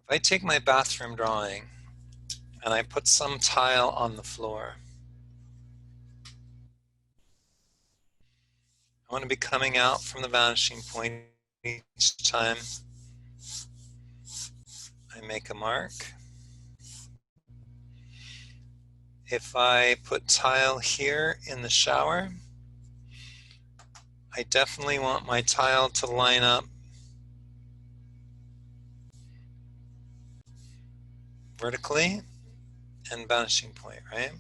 If I take my bathroom drawing and I put some tile on the floor, I want to be coming out from the vanishing point each time I make a mark. If I put tile here in the shower, I definitely want my tile to line up vertically and vanishing point, right?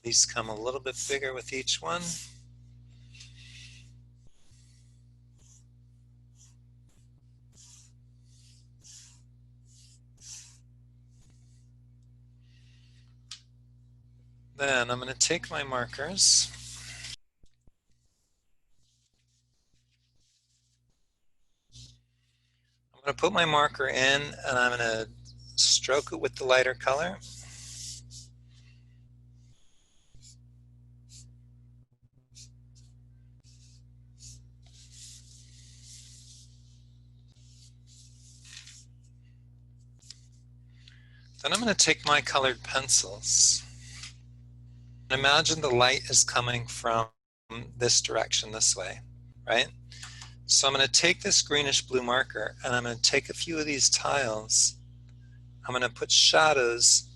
These come a little bit bigger with each one. Then I'm going to take my markers. I'm going to put my marker in and I'm going to stroke it with the lighter color. Then I'm going to take my colored pencils. Imagine the light is coming from this direction, this way, right? So I'm going to take this greenish blue marker and I'm going to take a few of these tiles. I'm going to put shadows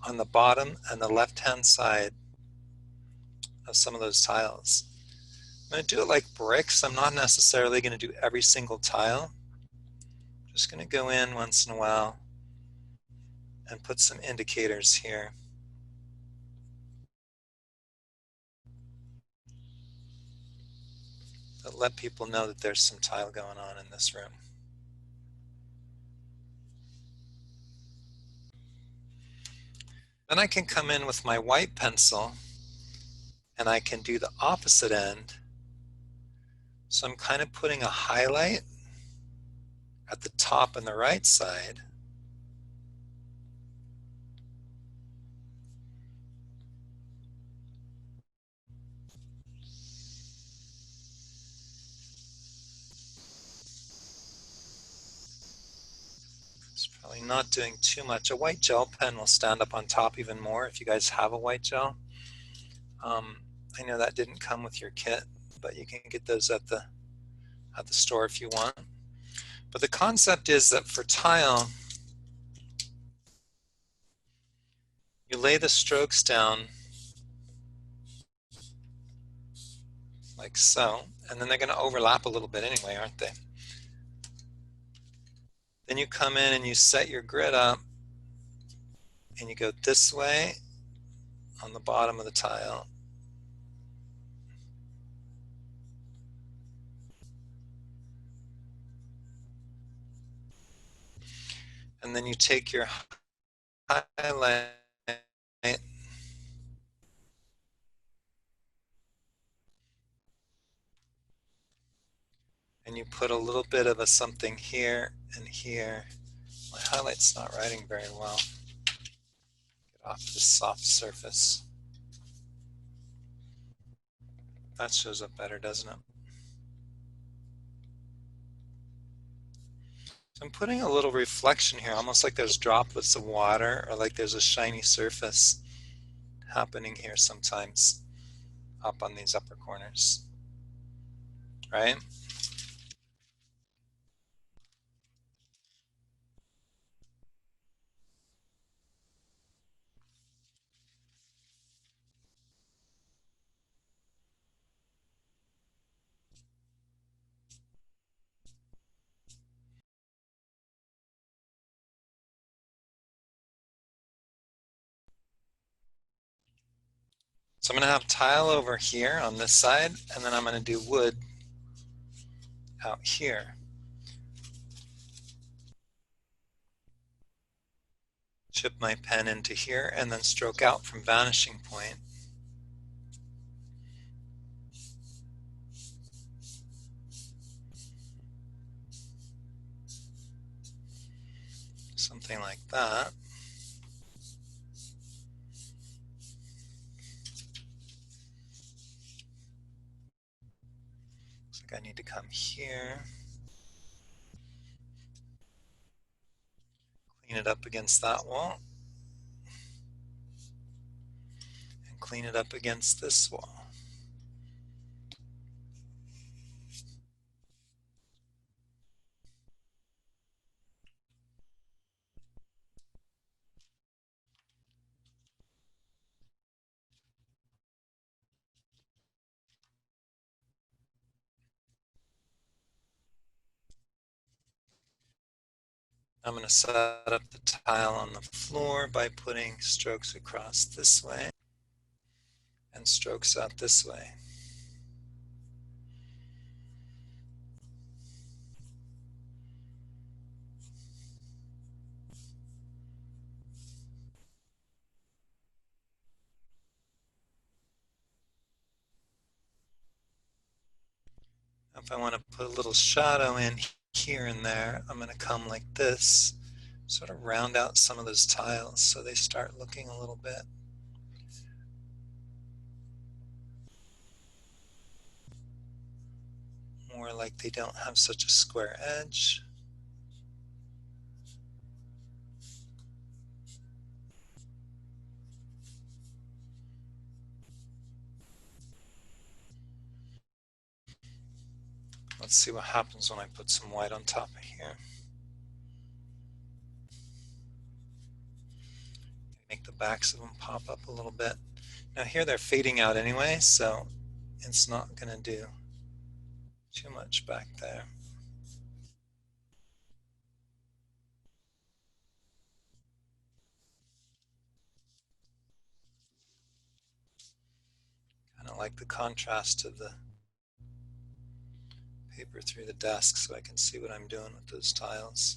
on the bottom and the left-hand side of some of those tiles. I'm going to do it like bricks. I'm not necessarily going to do every single tile. I'm just going to go in once in a while and put some indicators here. That let people know that there's some tile going on in this room. Then I can come in with my white pencil and I can do the opposite end. So I'm kind of putting a highlight at the top and the right side. It's probably not doing too much. A white gel pen will stand up on top even more if you guys have a white gel. I know that didn't come with your kit, but you can get those at the store if you want. But the concept is that for tile, you lay the strokes down like so, and then they're going to overlap a little bit anyway, aren't they? Then you come in and you set your grid up and you go this way on the bottom of the tile. And then you take your highlight and you put a little bit of a something here and here. My highlight's not writing very well. Get off this soft surface. That shows up better, doesn't it? So I'm putting a little reflection here, almost like there's droplets of water or like there's a shiny surface happening here sometimes up on these upper corners, right? So I'm going to have tile over here on this side, and then I'm going to do wood out here. Chip my pen into here and then stroke out from vanishing point. Something like that. Looks like I need to come here. Clean it up against that wall. And clean it up against this wall. I'm going to set up the tile on the floor by putting strokes across this way and strokes out this way. If I want to put a little shadow in here and there, I'm going to come like this, sort of round out some of those tiles so they start looking a little bit more like they don't have such a square edge. Let's see what happens when I put some white on top of here. Make the backs of them pop up a little bit. Now here they're fading out anyway, so it's not going to do too much back there. Kind of like the contrast of the paper through the desk so I can see what I'm doing with those tiles.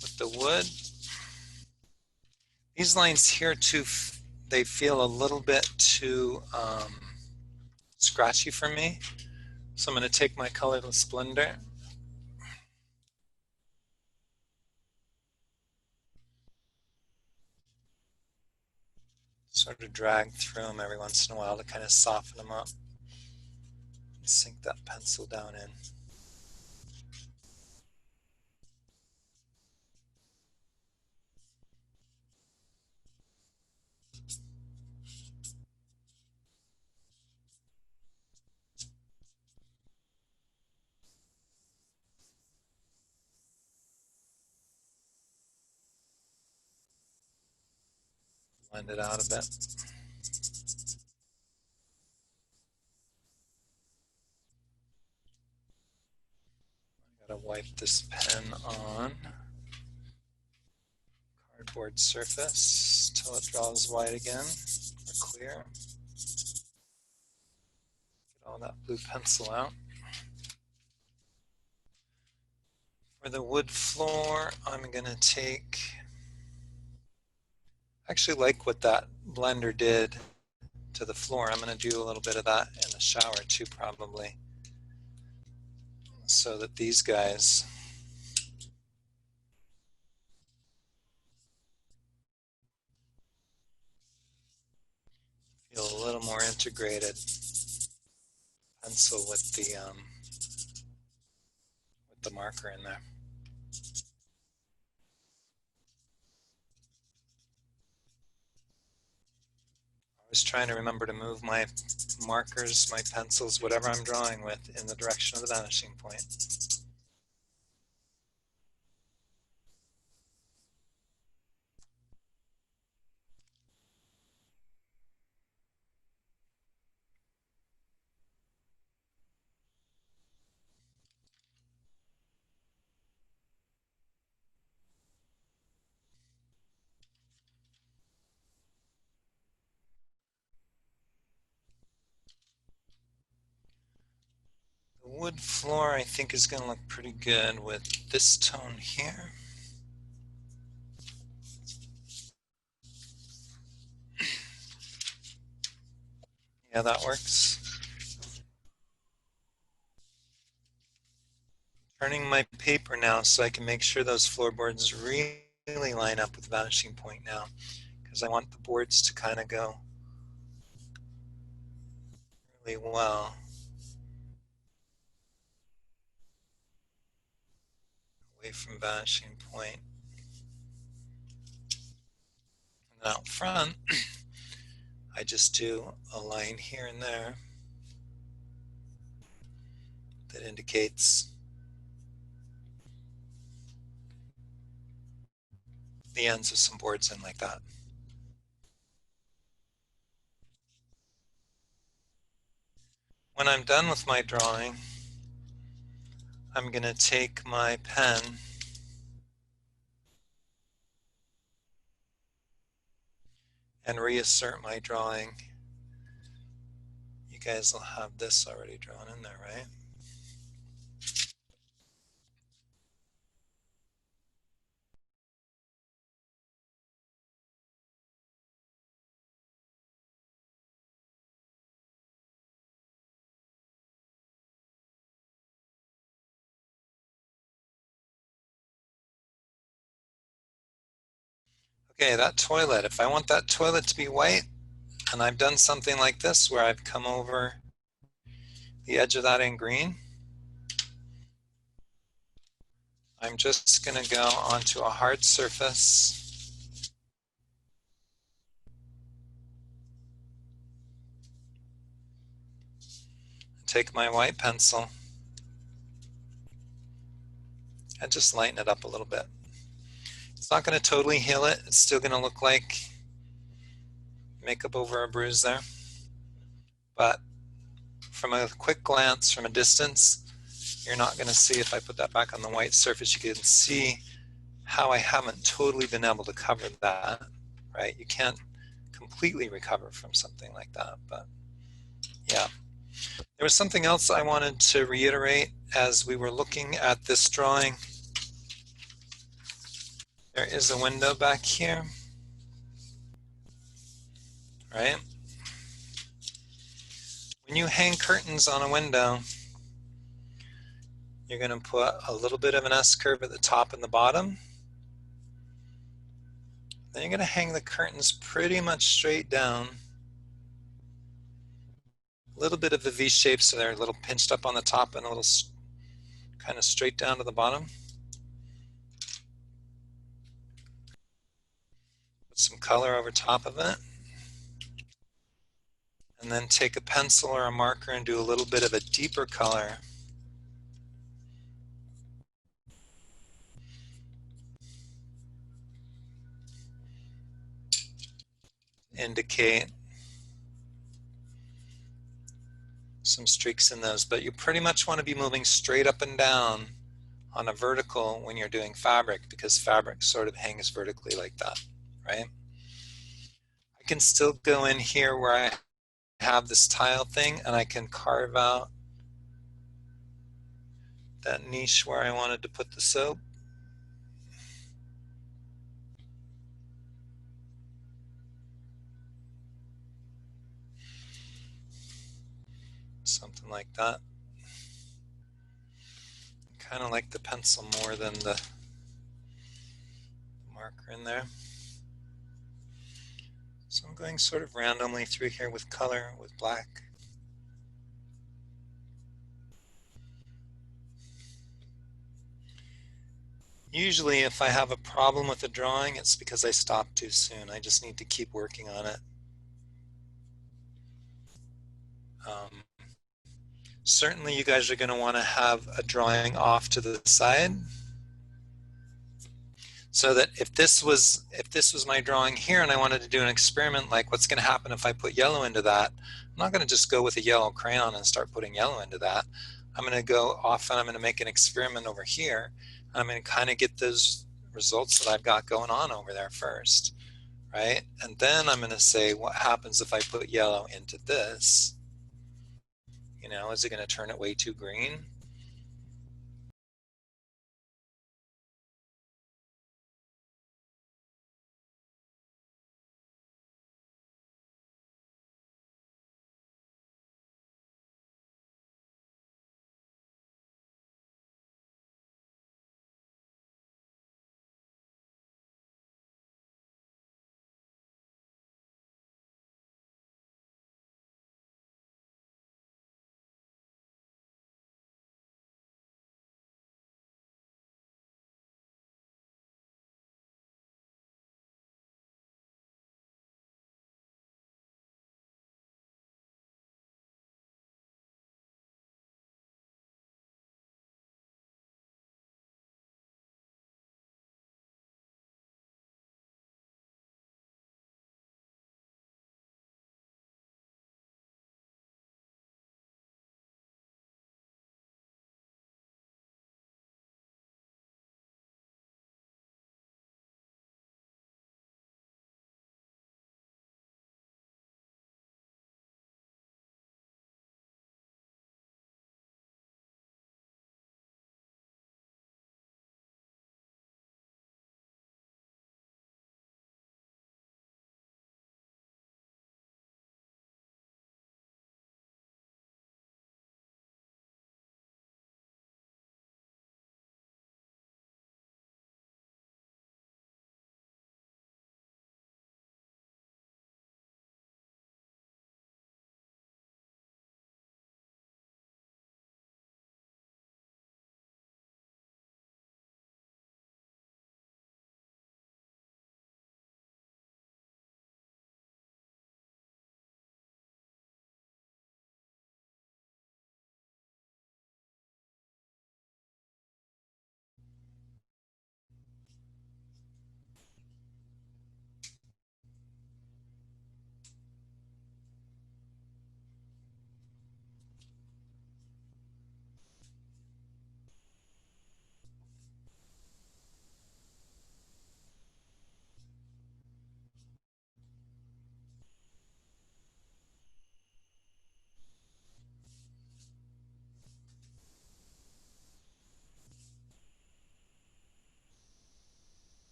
With the wood, these lines here too, they feel a little bit too scratchy for me. So I'm going to take my colorless blender sort of drag through them every once in a while to kind of soften them up and sink that pencil down in. Blend it out a bit. I gotta wipe this pen on cardboard surface till it draws white again, or clear. Get all that blue pencil out. For the wood floor, I'm gonna take, I actually like what that blender did to the floor. I'm gonna do a little bit of that in the shower too, probably, so that these guys feel a little more integrated. Pencil with the marker in there. I was trying to remember to move my markers, my pencils, whatever I'm drawing with, in the direction of the vanishing point. The wood floor, I think, is going to look pretty good with this tone here. how that works. Turning my paper now so I can make sure those floorboards really line up with vanishing point now, because I want the boards to kind of go really well. Away from vanishing point. And out front, I just do a line here and there that indicates the ends of some boards in like that. When I'm done with my drawing, I'm going to take my pen and reassert my drawing. You guys will have this already drawn in there, right? Okay, that toilet, if I want that toilet to be white, and I've done something like this where I've come over the edge of that in green, I'm just going to go onto a hard surface and take my white pencil and just lighten it up a little bit. It's not going to totally heal it. It's still going to look like makeup over a bruise there. But from a quick glance, from a distance, you're not going to see, if I put that back on the white surface, you can see how I haven't totally been able to cover that, right? You can't completely recover from something like that, but yeah. There was something else I wanted to reiterate as we were looking at this drawing. There is a window back here, right? When you hang curtains on a window, you're going to put a little bit of an S-curve at the top and the bottom. Then you're going to hang the curtains pretty much straight down. A little bit of a V shape, so they're a little pinched up on the top and a little kind of straight down to the bottom. Put some color over top of it. And then take a pencil or a marker and do a little bit of a deeper color. Indicate some streaks in those, but you pretty much want to be moving straight up and down on a vertical when you're doing fabric, because fabric sort of hangs vertically like that, right? I can still go in here where I have this tile thing and I can carve out that niche where I wanted to put the soap. Something like that. Kind of like the pencil more than the marker in there. So I'm going sort of randomly through here with color, with black. Usually if I have a problem with a drawing, it's because I stopped too soon. I just need to keep working on it. Certainly you guys are going to want to have a drawing off to the side, so that if this was my drawing here and I wanted to do an experiment like what's going to happen if I put yellow into that, I'm not going to just go with a yellow crayon and start putting yellow into that. I'm going to go off and I'm going to make an experiment over here. I'm going to kind of get those results that I've got going on over there first, right? And then I'm going to say, what happens if I put yellow into this? You know, is it going to turn it way too green?